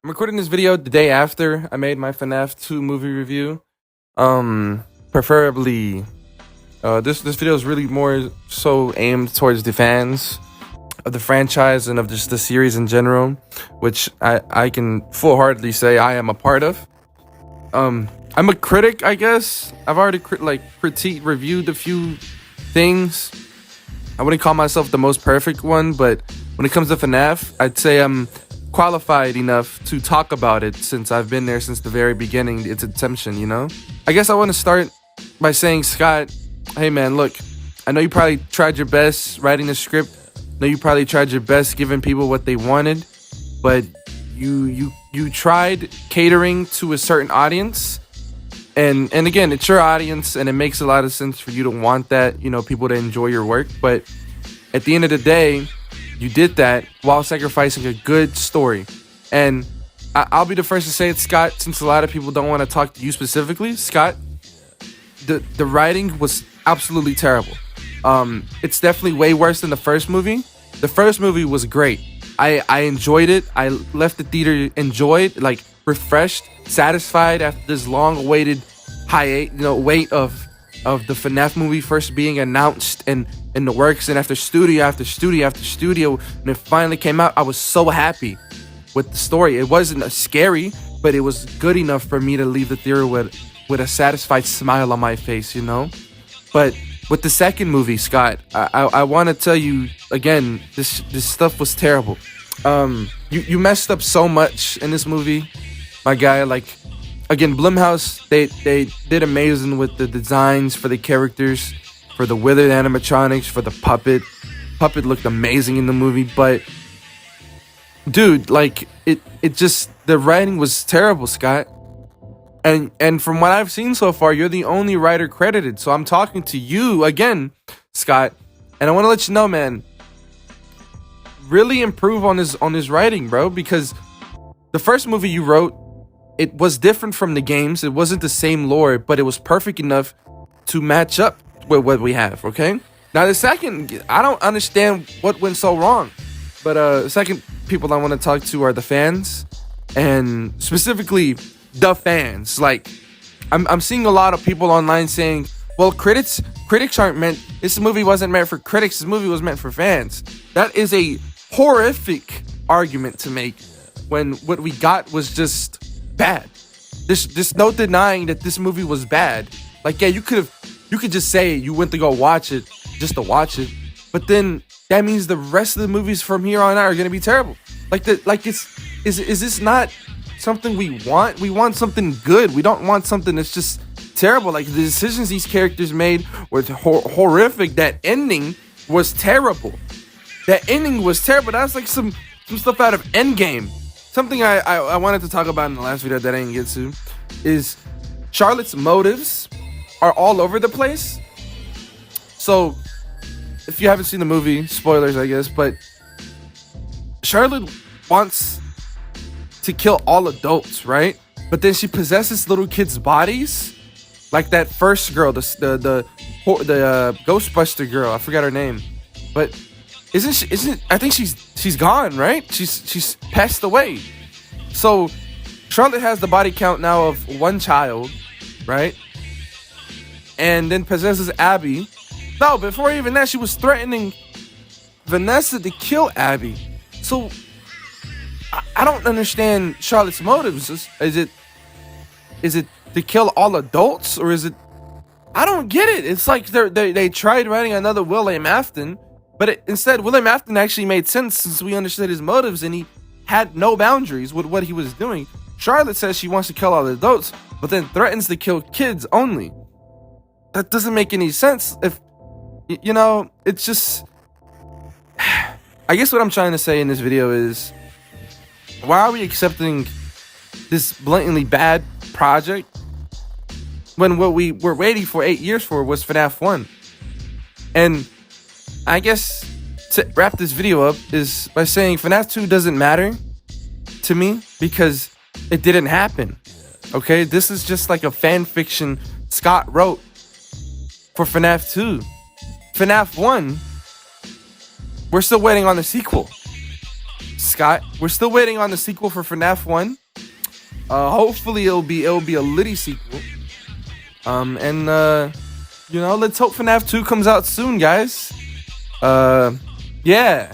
I'm recording this video the day after I made my FNAF 2 movie review. Preferably, this video is really more so aimed towards the fans of the franchise and of just the series in general, which I can full-heartedly say I am a part of. I'm a critic, I guess. I've already reviewed a few things. I wouldn't call myself the most perfect one, but when it comes to FNAF, I'd say I'm qualified enough to talk about it since I've been there since the very beginning, its inception, you know? I guess I want to start by saying, Scott, hey man, look, I know you probably tried your best writing the script. I know you probably tried your best giving people what they wanted, but you tried catering to a certain audience. And again, it's your audience, and it makes a lot of sense for you to want that, you know, people to enjoy your work. But at the end of the day, you did that while sacrificing a good story. And I'll be the first to say it, Scott, since a lot of people don't want to talk to you specifically. Scott, the writing was absolutely terrible. It's definitely way worse than the first movie. The first movie was great. I enjoyed it. I left the theater refreshed, satisfied after this long-awaited wait of the FNAF movie first being announced and in the works, and after studio after studio after studio, and it finally came out. I was so happy with the story. It wasn't scary, but it was good enough for me to leave the theater with a satisfied smile on my face, you know. But with the second movie, Scott, I want to tell you again, this stuff was terrible. You messed up so much in this movie, my guy. Like, again, Blumhouse, they did amazing with the designs for the characters, for the withered animatronics, for the puppet. Puppet looked amazing in the movie, but dude, like it just, the writing was terrible, Scott. And from what I've seen so far, you're the only writer credited. So I'm talking to you again, Scott, and I want to let you know, man, really improve on his writing, bro, because the first movie you wrote, it was different from the games. It wasn't the same lore, but it was perfect enough to match up with what we have, okay? Now the second, I don't understand what went so wrong, but the second people I want to talk to are the fans, and specifically the fans. Like, I'm seeing a lot of people online saying, well, critics aren't meant, this movie wasn't meant for critics, this movie was meant for fans. That is a horrific argument to make when what we got was just bad. There's no denying that this movie was bad. Like, yeah, you could just say you went to go watch it just to watch it, but then that means the rest of the movies from here on out are gonna be terrible. Is this not something we want? We want something good. We don't want something that's just terrible. Like, the decisions these characters made were horrific. That ending was terrible. That's like some stuff out of Endgame. Something I wanted to talk about in the last video that I didn't get to is Charlotte's motives are all over the place. So, if you haven't seen the movie, spoilers, I guess, but Charlotte wants to kill all adults, right? But then she possesses little kids' bodies, like that first girl, the Ghostbuster girl. I forgot her name, but I think she's gone, right? She's passed away. So Charlotte has the body count now of one child, right? And then possesses Abby. No, before even that, she was threatening Vanessa to kill Abby. So I don't understand Charlotte's motives. Is it to kill all adults, or is it? I don't get it. It's like they tried writing another William Afton, but instead William Afton actually made sense since we understood his motives and he had no boundaries with what he was doing. Charlotte says she wants to kill all the adults, but then threatens to kill kids only. That doesn't make any sense. If you know, it's just. I guess what I'm trying to say in this video is, why are we accepting this blatantly bad project when what we were waiting for 8 years for was FNAF 1? And I guess to wrap this video up is by saying FNAF 2 doesn't matter to me because it didn't happen. Okay, this is just like a fan fiction Scott wrote for FNAF 2. FNAF 1, we're still waiting on the sequel. Scott. We're still waiting on the sequel for FNAF 1. Hopefully it'll be a litty sequel. You know, let's hope FNAF 2 comes out soon, guys. Yeah.